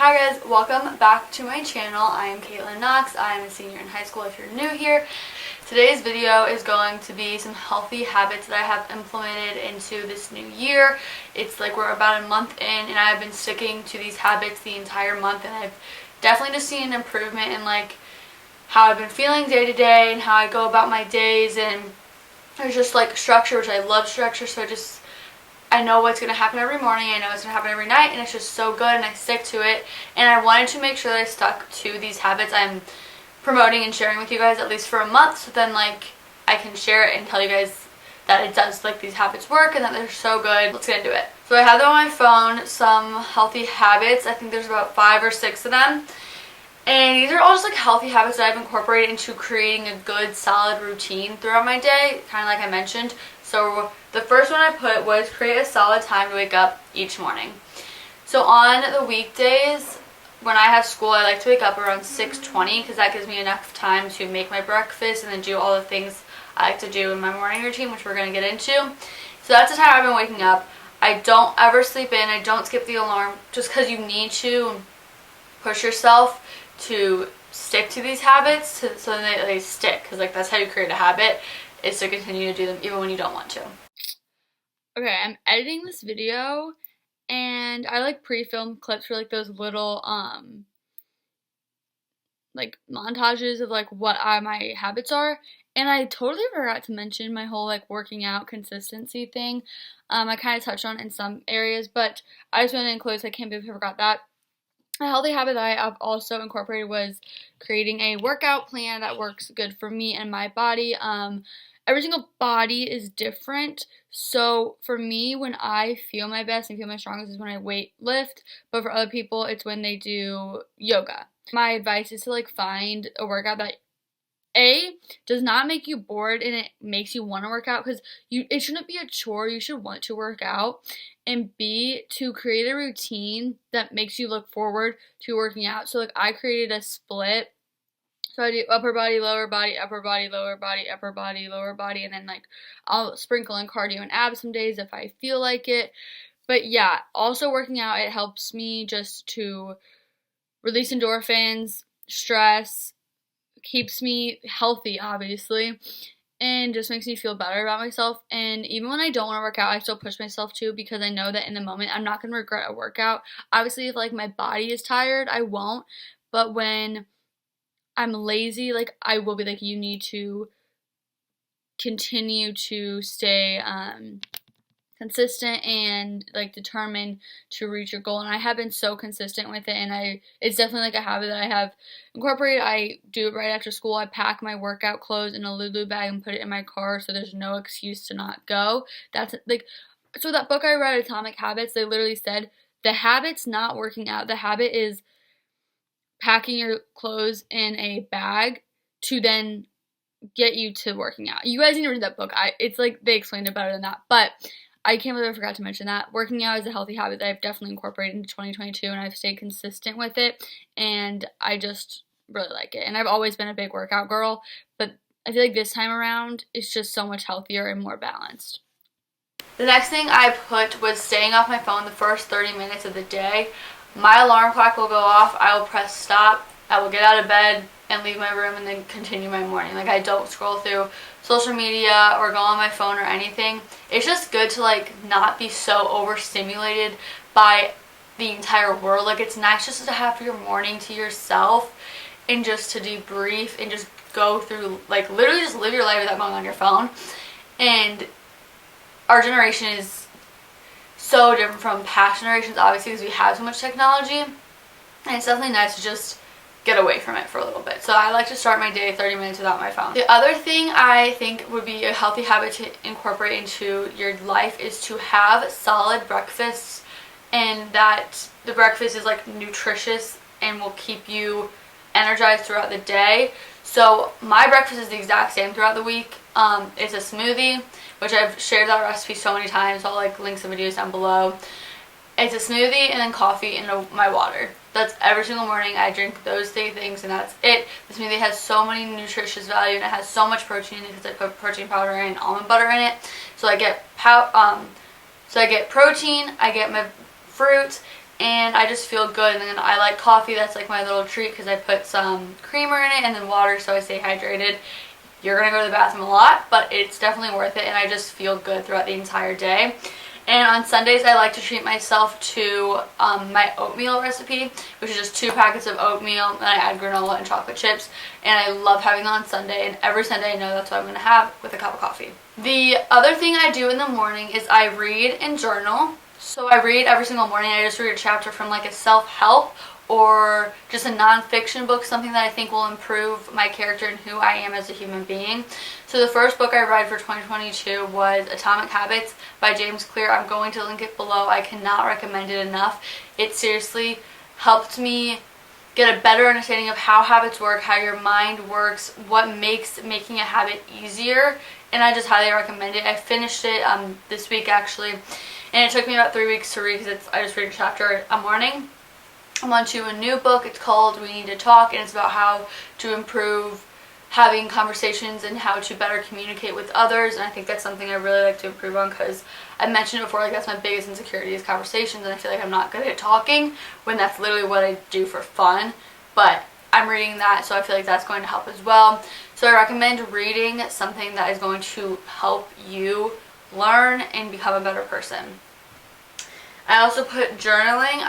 Hi guys, welcome back to my channel. I am Caitlin Knox. I am a senior in high school if you're new here. Today's video is going to be some healthy habits that I have implemented into this new year. It's like we're about a month in and I've been sticking to these habits the entire month, and I've definitely just seen an improvement in like how I've been feeling day to day and how I go about my days, and there's just like structure, which I love structure, so I know what's going to happen every morning, I know what's going to happen every night, and it's just so good and I stick to it. And I wanted to make sure that I stuck to these habits I'm promoting and sharing with you guys at least for a month, so then like I can share it and tell you guys that it does, like, these habits work and that they're so good. Let's get into it. So I have them on my phone, some healthy habits. I think there's about 5 or 6 of them. And these are all just like healthy habits that I've incorporated into creating a good solid routine throughout my day, kind of like I mentioned. So the first one I put was create a solid time to wake up each morning. So on the weekdays, when I have school, I like to wake up around 6:20 because that gives me enough time to make my breakfast and then do all the things I like to do in my morning routine, which we're going to get into. So that's the time I've been waking up. I don't ever sleep in. I don't skip the alarm just because you need to push yourself to stick to these habits so that they stick, because like that's how you create a habit, is to continue to do them even when you don't want to. Okay, I'm editing this video and I like pre-film clips for like those little like montages of like what my habits are, and I totally forgot to mention my whole like working out consistency thing. I kind of touched on in some areas, but I just wanted to include, so I can't believe I forgot that. A healthy habit that I have also incorporated was creating a workout plan that works good for me and my body. Every single body is different. So for me, when I feel my best and feel my strongest is when I weight lift. But for other people, it's when they do yoga. My advice is to like find a workout that does not make you bored and it makes you want to work out, because it shouldn't be a chore. You should want to work out. And B, to create a routine that makes you look forward to working out. So like I created a split. So I do upper body, lower body, upper body, lower body, upper body, lower body, and then like I'll sprinkle in cardio and abs some days if I feel like it. But yeah, also working out, it helps me just to release endorphins, stress, keeps me healthy, obviously, and just makes me feel better about myself. And even when I don't want to work out, I still push myself to, because I know that in the moment I'm not going to regret a workout. Obviously, if like my body is tired, I won't, but when I'm lazy, like I will be like, you need to continue to stay consistent and like determined to reach your goal. And I have been so consistent with it, and it's definitely like a habit that I have incorporated. I do it right after school. I pack my workout clothes in a Lulu bag and put it in my car, so there's no excuse to not go. That's like, so that book I read, Atomic Habits, they literally said the habit's not working out. The habit is packing your clothes in a bag to then get you to working out. You guys need to read that book. It's like they explained it better than that, but I can't believe I forgot to mention that. Working out is a healthy habit that I've definitely incorporated into 2022, and I've stayed consistent with it, and I just really like it. And I've always been a big workout girl, but I feel like this time around it's just so much healthier and more balanced. The next thing I put was staying off my phone the first 30 minutes of the day. My alarm clock will go off, I will press stop, I will get out of bed and leave my room and then continue my morning. Like I don't scroll through social media or go on my phone or anything. It's just good to like not be so overstimulated by the entire world. Like it's nice just to have your morning to yourself and just to debrief and just go through, like literally just live your life without going on your phone. And our generation is so different from past generations, obviously, because we have so much technology, and it's definitely nice to just get away from it for a little bit. So I like to start my day 30 minutes without my phone. The other thing I think would be a healthy habit to incorporate into your life is to have solid breakfasts, and that the breakfast is like nutritious and will keep you energized throughout the day. So my breakfast is the exact same throughout the week. It's a smoothie, which I've shared that recipe so many times. I'll like link some videos down below. It's a smoothie and then coffee and my water. That's every single morning. I drink those 3 things and that's it. The smoothie has so many nutritious value and it has so much protein because I put protein powder and almond butter in it. So I get protein, I get my fruit, and I just feel good. And then I like coffee. That's like my little treat because I put some creamer in it and then water so I stay hydrated. You're going to go to the bathroom a lot, but it's definitely worth it, and I just feel good throughout the entire day. And on Sundays, I like to treat myself to my oatmeal recipe, which is just 2 packets of oatmeal, and I add granola and chocolate chips, and I love having that on Sunday, and every Sunday I know that's what I'm going to have with a cup of coffee. The other thing I do in the morning is I read and journal. So I read every single morning. I just read a chapter from like a self-help or just a non-fiction book, something that I think will improve my character and who I am as a human being. So the first book I read for 2022 was Atomic Habits by James Clear. I'm going to link it below. I cannot recommend it enough. It seriously helped me get a better understanding of how habits work, how your mind works, what makes making a habit easier, and I just highly recommend it. I finished it this week actually, and it took me about 3 weeks to read because I just read a chapter a morning. I'm on to a new book. It's called We Need to Talk, and it's about how to improve having conversations and how to better communicate with others, and I think that's something I really like to improve on because I mentioned it before, like that's my biggest insecurity is conversations, and I feel like I'm not good at talking when that's literally what I do for fun. But I'm reading that, so I feel like that's going to help as well. So I recommend reading something that is going to help you learn and become a better person. I also put journaling.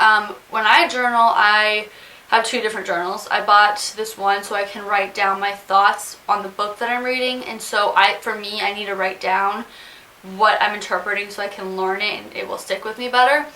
When I journal, I have 2 different journals. I bought this one so I can write down my thoughts on the book that I'm reading, and so for me, I need to write down what I'm interpreting so I can learn it and it will stick with me better.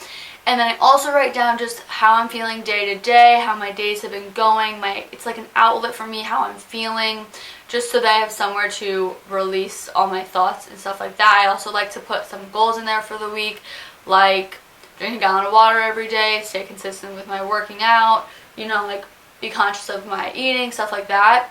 And then I also write down just how I'm feeling day to day, how my days have been going. It's like an outlet for me, how I'm feeling, just so that I have somewhere to release all my thoughts and stuff like that. I also like to put some goals in there for the week, like drink a gallon of water every day, stay consistent with my working out, you know, like be conscious of my eating, stuff like that.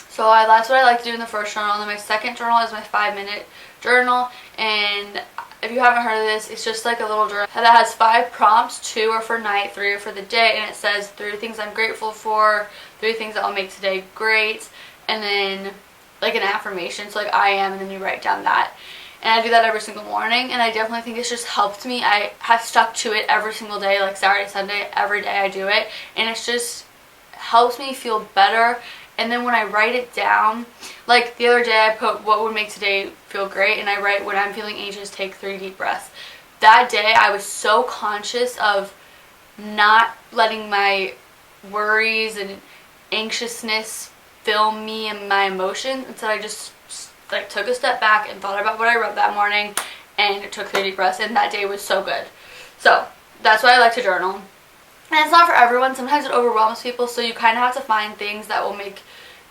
So that's what I like to do in the first journal. And then my second journal is my 5-minute journal, and if you haven't heard of this, it's just like a little journal that has 5 prompts. 2 are for night, 3 are for the day, and it says 3 things I'm grateful for, 3 things that will make today great, and then like an affirmation, so like I am, and then you write down that. And I do that every single morning, and I definitely think it's just helped me. I have stuck to it every single day, like Saturday, Sunday, every day I do it, and it's just helps me feel better. And then when I write it down, like the other day I put what would make today feel great, and I write when I'm feeling anxious, take 3 deep breaths. That day I was so conscious of not letting my worries and anxiousness fill me and my emotions, and so I just like took a step back and thought about what I wrote that morning and took 3 deep breaths, and that day was so good. So that's why I like to journal. And it's not for everyone. Sometimes it overwhelms people, so you kind of have to find things that will make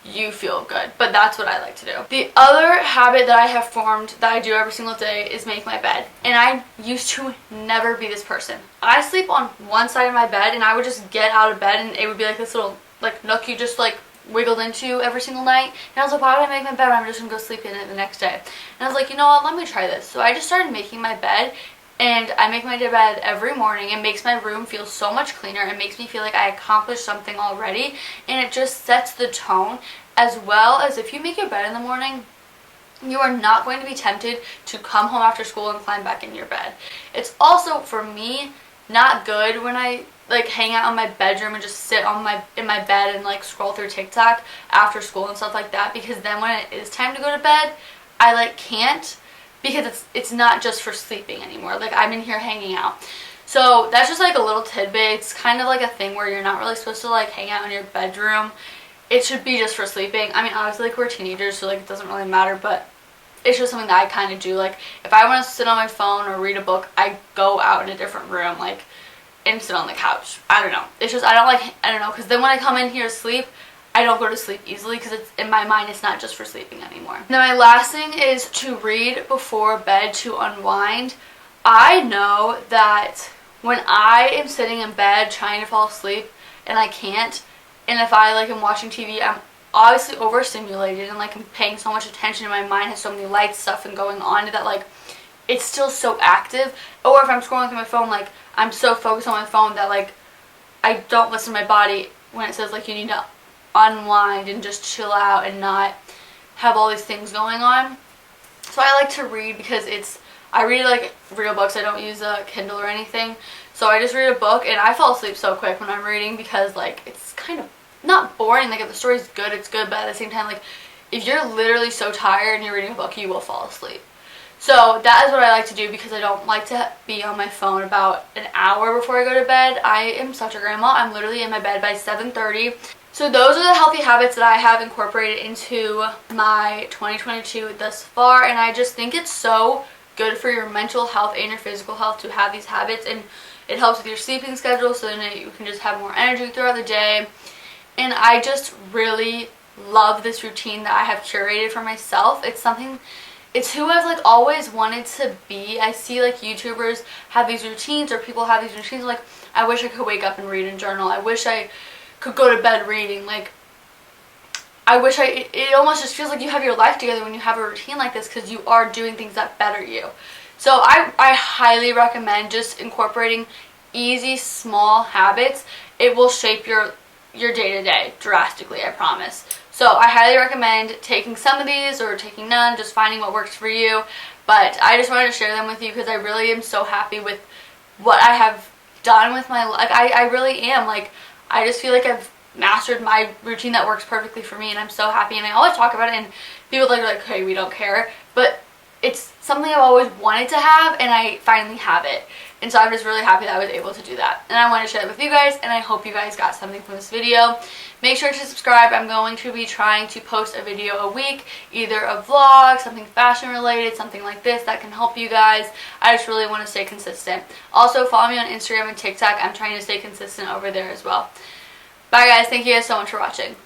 you feel good. But that's what I like to do. The other habit that I have formed that I do every single day is make my bed. And I used to never be this person. I sleep on one side of my bed, and I would just get out of bed, and it would be like this little like nook you just like wiggled into every single night. And I was like, why would I make my bed when I'm just gonna go sleep in it the next day? And I was like, you know what, let me try this. So I just started making my bed, and I make my bed every morning. It makes my room feel so much cleaner. It makes me feel like I accomplished something already, and it just sets the tone. As well as if you make your bed in the morning, you are not going to be tempted to come home after school and climb back in your bed. It's also, for me, not good when I like hang out in my bedroom and just sit in my bed and like scroll through TikTok after school and stuff like that, because then when it is time to go to bed, I like can't, because it's not just for sleeping anymore. Like I'm in here hanging out. So that's just like a little tidbit. It's kind of like a thing where you're not really supposed to like hang out in your bedroom. It should be just for sleeping. I mean, obviously like we're teenagers, so like it doesn't really matter, but it's just something that I kind of do. Like if I want to sit on my phone or read a book, I go out in a different room, like, and sit on the couch. I don't know. It's just, I don't know, because then when I come in here to sleep, I don't go to sleep easily, because it's in my mind, it's not just for sleeping anymore. Then my last thing is to read before bed to unwind. I know that when I am sitting in bed trying to fall asleep and I can't, and if I like am watching TV, I'm obviously overstimulated and like I'm paying so much attention, and my mind has so many lights, stuff and going on that like it's still so active. Or if I'm scrolling through my phone, like I'm so focused on my phone that like I don't listen to my body when it says like you need to unwind and just chill out and not have all these things going on. So I like to read because it's I read like real books. I don't use a Kindle or anything. So I just read a book, and I fall asleep so quick when I'm reading because like it's kind of not boring. Like if the story's good, it's good, but at the same time, like if you're literally so tired and you're reading a book, you will fall asleep. So that is what I like to do because I don't like to be on my phone about an hour before I go to bed. I am such a grandma. I'm literally in my bed by 7:30. So those are the healthy habits that I have incorporated into my 2022 thus far, and I just think it's so good for your mental health and your physical health to have these habits, and it helps with your sleeping schedule so then you can just have more energy throughout the day. And I just really love this routine that I have curated for myself. It's who I've like always wanted to be. I see like YouTubers have these routines, or people have these routines, like I wish I could wake up and read and journal. I wish I could go to bed reading. Like it almost just feels like you have your life together when you have a routine like this, because you are doing things that better you. So I highly recommend just incorporating easy small habits. It will shape your day-to-day drastically, I promise. So I highly recommend taking some of these or taking none, just finding what works for you. But I just wanted to share them with you because I really am so happy with what I have done with my life. I really am. Like, I just feel like I've mastered my routine that works perfectly for me, and I'm so happy. And I always talk about it, and people are like, hey, we don't care. But it's something I've always wanted to have, and I finally have it. And so I'm just really happy that I was able to do that. And I want to share it with you guys, and I hope you guys got something from this video. Make sure to subscribe. I'm going to be trying to post a video a week, either a vlog, something fashion related, something like this that can help you guys. I just really want to stay consistent. Also, follow me on Instagram and TikTok. I'm trying to stay consistent over there as well. Bye guys. Thank you guys so much for watching.